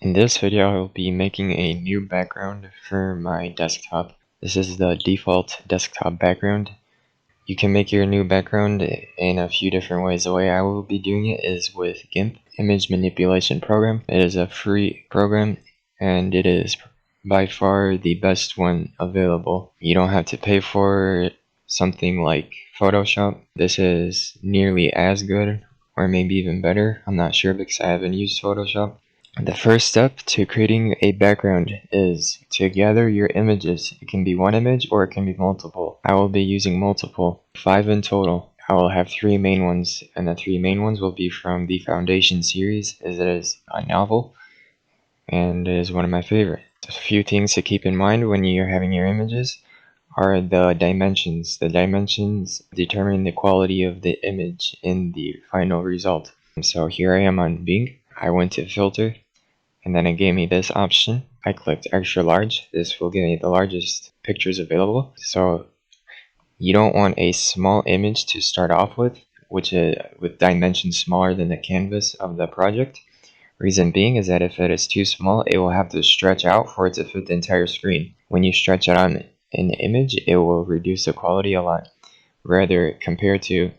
In this video, I will be making a new background for my desktop. This is the default desktop background. You can make your new background in a few different ways. The way I will be doing it is with Gimp Image Manipulation Program. It is a free program and it is by far the best one available. You don't have to pay for something like Photoshop. This is nearly as good or maybe even better. I'm not sure because I haven't used Photoshop. The first step to creating a background is to gather your images. It can be one image or it can be multiple. I will be using multiple, 5 in total. I will have 3 main ones, and the 3 main ones will be from the Foundation series, as it is a novel, and it is one of my favorite. A few things to keep in mind when you're having your images are the dimensions. The dimensions determine the quality of the image in the final result. So here I am on Bing. I went to filter, and then it gave me this option. I clicked extra large. This will give me the largest pictures available. So you don't want a small image to start off with, which is with dimensions smaller than the canvas of the project. Reason being is that if it is too small, it will have to stretch out for it to fit the entire screen. When you stretch it on an image, it will reduce the quality a lot. Rather, compared to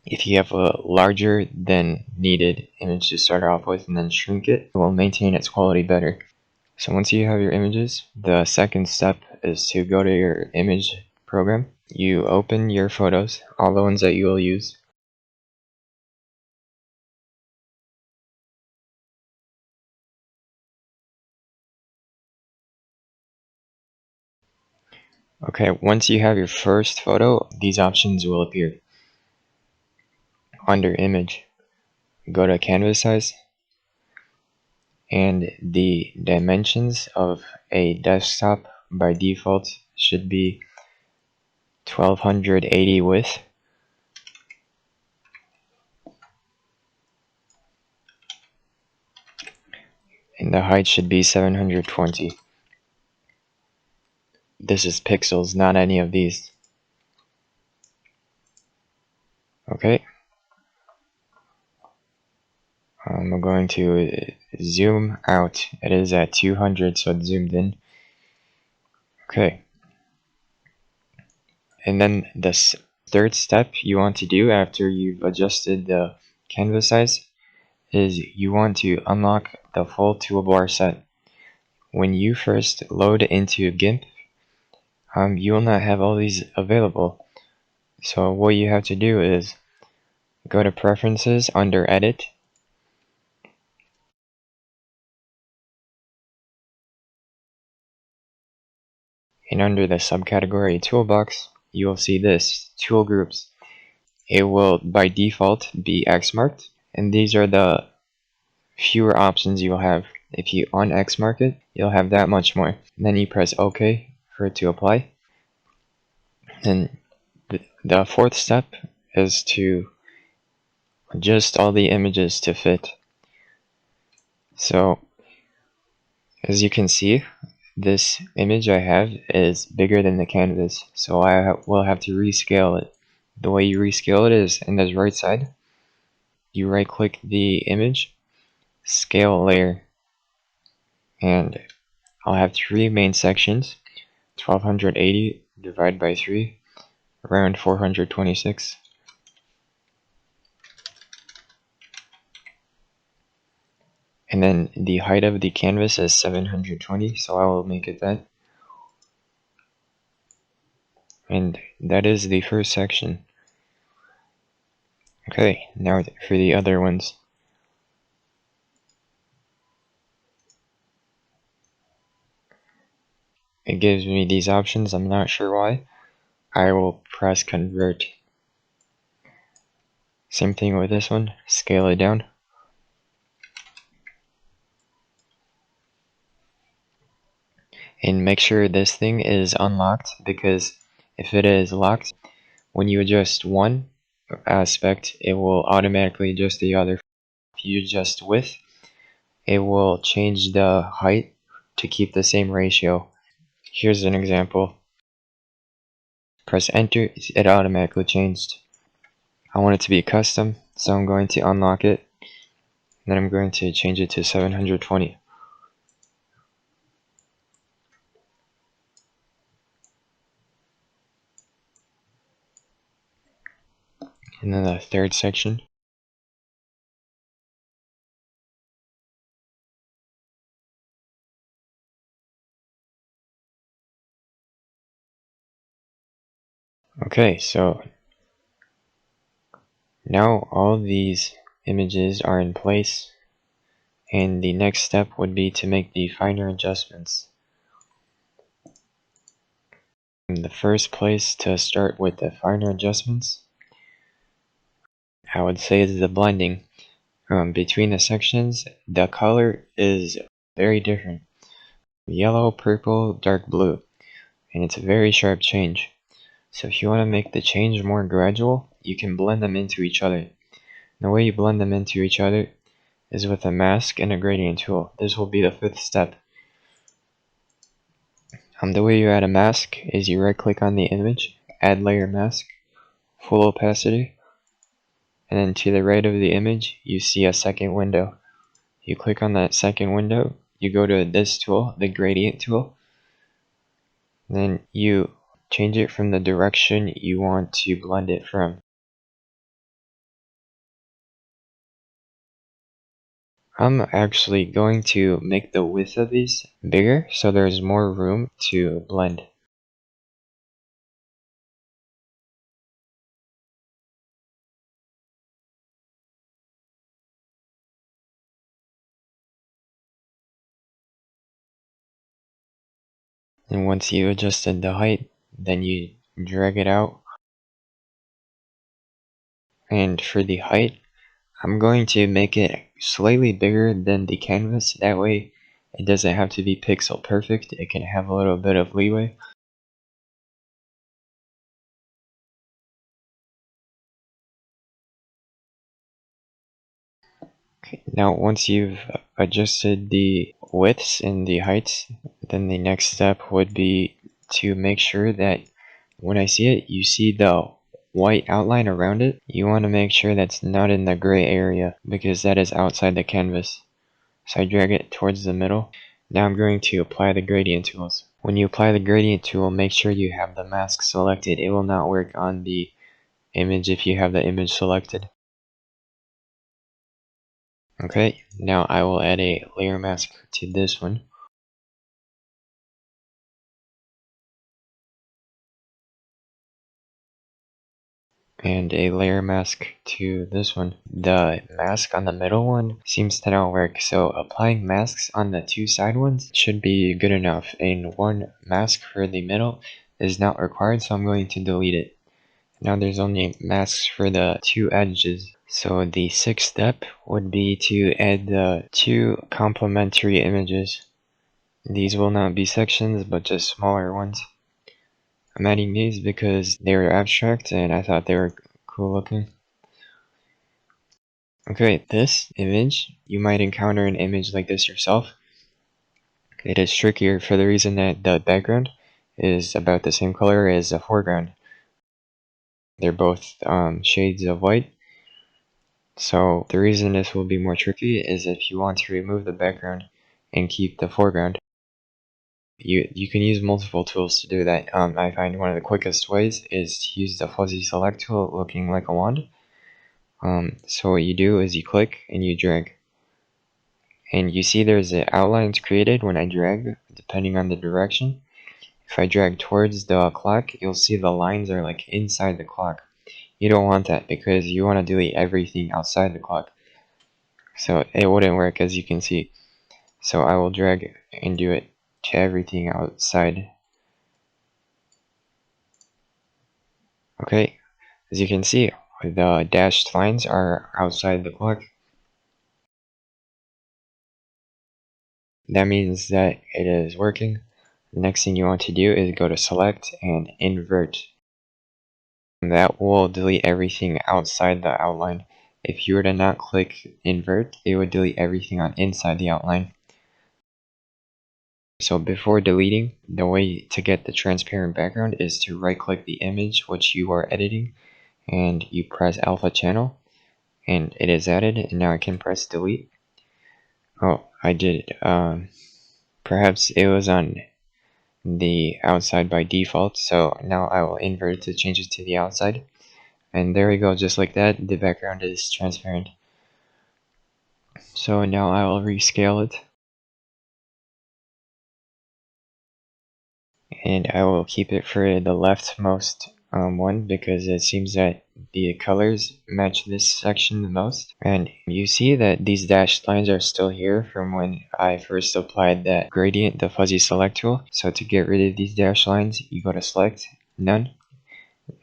if you have a larger than needed image to start off with and then shrink it, it will maintain its quality better. So once you have your images, the second step is to go to your image program. You open your photos, all the ones that you will use. Okay, once you have your first photo, these options will appear. Under image, go to canvas size, and the dimensions of a desktop by default should be 1280 width, and the height should be 720. This is pixels, not any of these. Okay. I'm going to zoom out. It is at 200, so it's zoomed in. Okay. And then the third step you want to do after you've adjusted the canvas size is you want to unlock the full toolbar set. When you first load into GIMP, you will not have all these available. So what you have to do is go to Preferences under Edit, and under the subcategory Toolbox, you will see this, Tool Groups. It will by default be X marked, and these are the fewer options you'll have. If you un-X mark it, you'll have that much more. And then you press OK for it to apply. And the fourth step is to adjust all the images to fit. So as you can see, this image I have is bigger than the canvas, so I will have to rescale it. The way you rescale it is in this right side, you right click the image, scale layer, and I'll have 3 main sections, 1280 divided by 3, around 426. And then the height of the canvas is 720, so I will make it that. And that is the first section. Okay, now for the other ones. It gives me these options, I'm not sure why. I will press convert. Same thing with this one, scale it down. And make sure this thing is unlocked, because if it is locked, when you adjust one aspect, it will automatically adjust the other. If you adjust width, it will change the height to keep the same ratio. Here's an example. Press enter, it automatically changed. I want it to be custom, so I'm going to unlock it. Then I'm going to change it to 720. And then the third section. Okay, so now all these images are in place, and the next step would be to make the finer adjustments. In the first place to start with the finer adjustments, I would say is the blending. Between the sections, the color is very different. Yellow, purple, dark blue, and it's a very sharp change. So if you want to make the change more gradual, you can blend them into each other. And the way you blend them into each other is with a mask and a gradient tool. This will be the fifth step. The way you add a mask is you right click on the image, add layer mask, full opacity, and then to the right of the image you see a second window. You click on that second window, you go to this tool, the gradient tool, then you change it from the direction you want to blend it from. I'm actually going to make the width of these bigger so there's more room to blend. And once you adjusted the height, then you drag it out. And for the height, I'm going to make it slightly bigger than the canvas. That way it doesn't have to be pixel perfect. It can have a little bit of leeway. Okay, now once you've adjusted the widths and the heights, then the next step would be to make sure that when I see it, you see the white outline around it. You want to make sure that's not in the gray area because that is outside the canvas. So I drag it towards the middle. Now I'm going to apply the gradient tools. When you apply the gradient tool, make sure you have the mask selected. It will not work on the image if you have the image selected. Okay, now I will add a layer mask to this one. And a layer mask to this one. The mask on the middle one seems to not work, so applying masks on the two side ones should be good enough. And one mask for the middle is not required, so I'm going to delete it. Now there's only masks for the two edges. So the sixth step would be to add the two complementary images. These will not be sections, but just smaller ones. I'm adding these because they were abstract and I thought they were cool looking. Okay, this image, you might encounter an image like this yourself. It is trickier for the reason that the background is about the same color as the foreground. They're both shades of white. So the reason this will be more tricky is if you want to remove the background and keep the foreground. You can use multiple tools to do that. I find one of the quickest ways is to use the fuzzy select tool looking like a wand. So what you do is you click and you drag. And you see there's the outlines created when I drag, depending on the direction. If I drag towards the clock, you'll see the lines are like inside the clock. You don't want that because you want to delete everything outside the clock. So it wouldn't work, as you can see. So I will drag and do it to everything outside. Okay, as you can see, the dashed lines are outside the clock. That means that it is working. The next thing you want to do is go to select and invert. That will delete everything outside the outline. If you were to not click invert, it would delete everything on inside the outline. So before deleting, the way to get the transparent background is to right click the image which you are editing and you press alpha channel and it is added, and now I can press delete. Oh, I did. Perhaps it was on the outside by default, so now I will invert it to change it to the outside. And there we go, just like that, the background is transparent. So now I will rescale it. And I will keep it for the leftmost one because it seems that the colors match this section the most. And you see that these dashed lines are still here from when I first applied that gradient, the fuzzy select tool. So to get rid of these dashed lines, you go to select, none,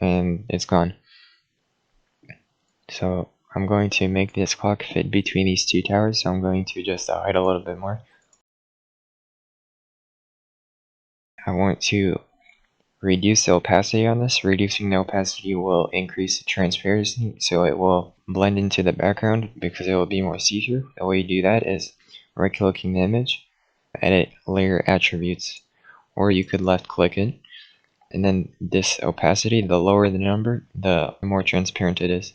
and it's gone. So I'm going to make this clock fit between these two towers, so I'm going to adjust the height a little bit more. I want to reduce the opacity on this. Reducing the opacity will increase the transparency, so it will blend into the background because it will be more see-through. The way you do that is right-clicking the image, edit layer attributes, or you could left-click it, and then this opacity, the lower the number, the more transparent it is.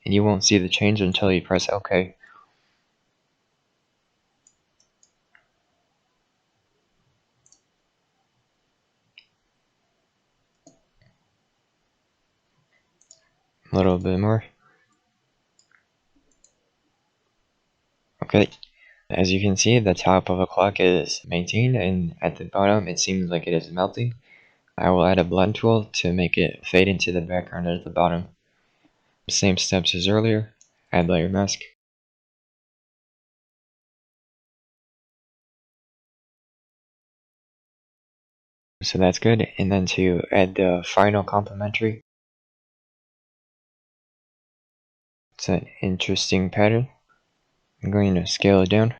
And you won't see the change until you press OK. A little bit more. Okay. As you can see, the top of the clock is maintained, and at the bottom it seems like it is melting. I will add a blend tool to make it fade into the background at the bottom. Same steps as earlier, add layer mask. So that's good, and then to add the final complementary. It's an interesting pattern. I'm going to scale it down.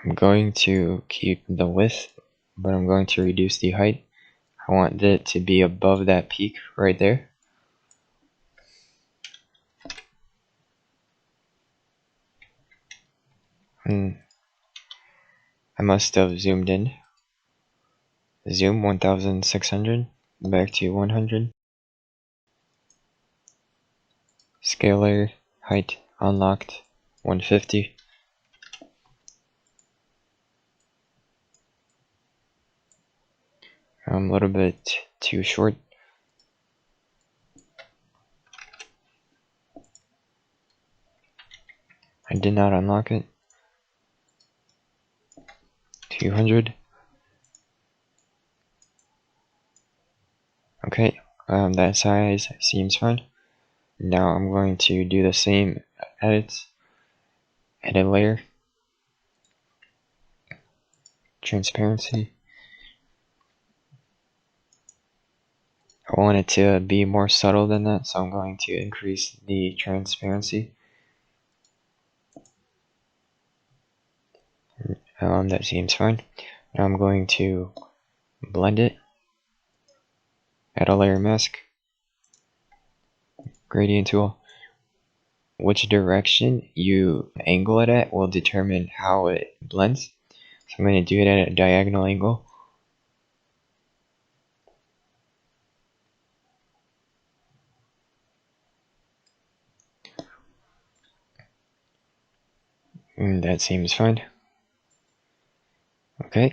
I'm going to keep the width, but I'm going to reduce the height. I want it to be above that peak right there. And I must have zoomed in. Zoom 1600, back to 100. Scale layer, height unlocked, 150. I'm a little bit too short. I did not unlock it. 200. Okay, that size seems fine. Now I'm going to do the same edits. Edit layer. Transparency. I want it to be more subtle than that, so I'm going to increase the transparency. That seems fine. Now I'm going to blend it. Add a layer mask. Gradient tool. Which direction you angle it at will determine how it blends. So I'm going to do it at a diagonal angle. And that seems fine. Okay.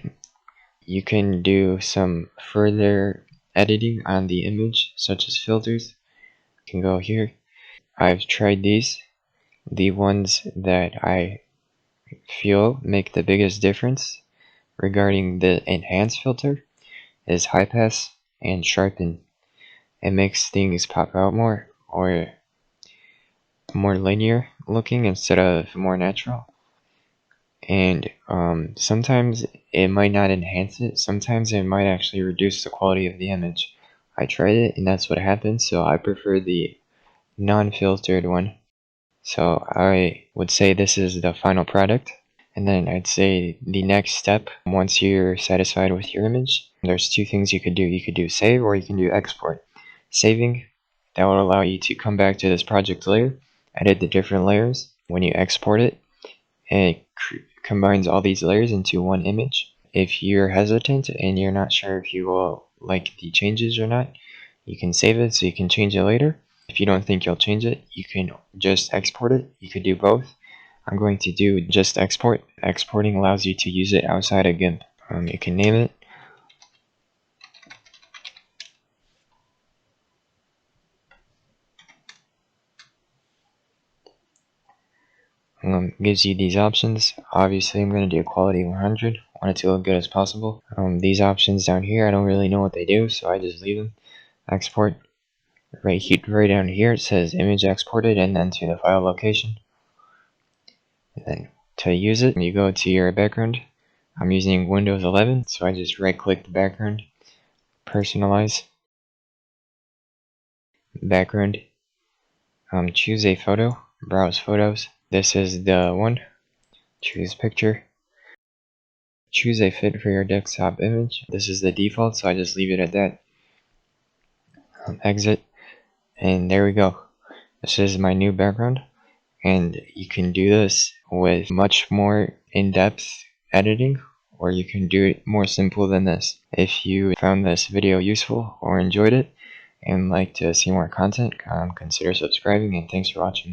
You can do some further editing on the image, such as filters. You can go here. I've tried these. The ones that I feel make the biggest difference regarding the enhance filter is high pass and sharpen. It makes things pop out more, or more linear looking instead of more natural. And sometimes it might not enhance it, sometimes it might actually reduce the quality of the image. I tried it and that's what happened, so I prefer the non-filtered one. So I would say this is the final product. And then I'd say the next step, once you're satisfied with your image, there's two things you could do. You could do save or you can do export. Saving, that will allow you to come back to this project layer, edit the different layers. When you export it, it combines all these layers into one image. If you're hesitant and you're not sure if you will like the changes or not, you can save it so you can change it later. If you don't think you'll change it, you can just export it. You could do both. I'm going to do just export. Exporting allows you to use it outside of Gimp. You can name it. gives you these options. Obviously, I'm going to do quality 100. Want it to look good as possible. These options down here, I don't really know what they do, so I just leave them. Export. Right down here, it says image exported, and then to the file location. And then to use it, you go to your background. I'm using Windows 11, so I just right-click the background, personalize, background, choose a photo, browse photos. This is the one. Choose picture. Choose a fit for your desktop image. This is the default, so I just leave it at that. Exit, and there we go. This is my new background, and you can do this with much more in-depth editing, or you can do it more simple than this. If you found this video useful or enjoyed it and like to see more content, consider subscribing, and thanks for watching.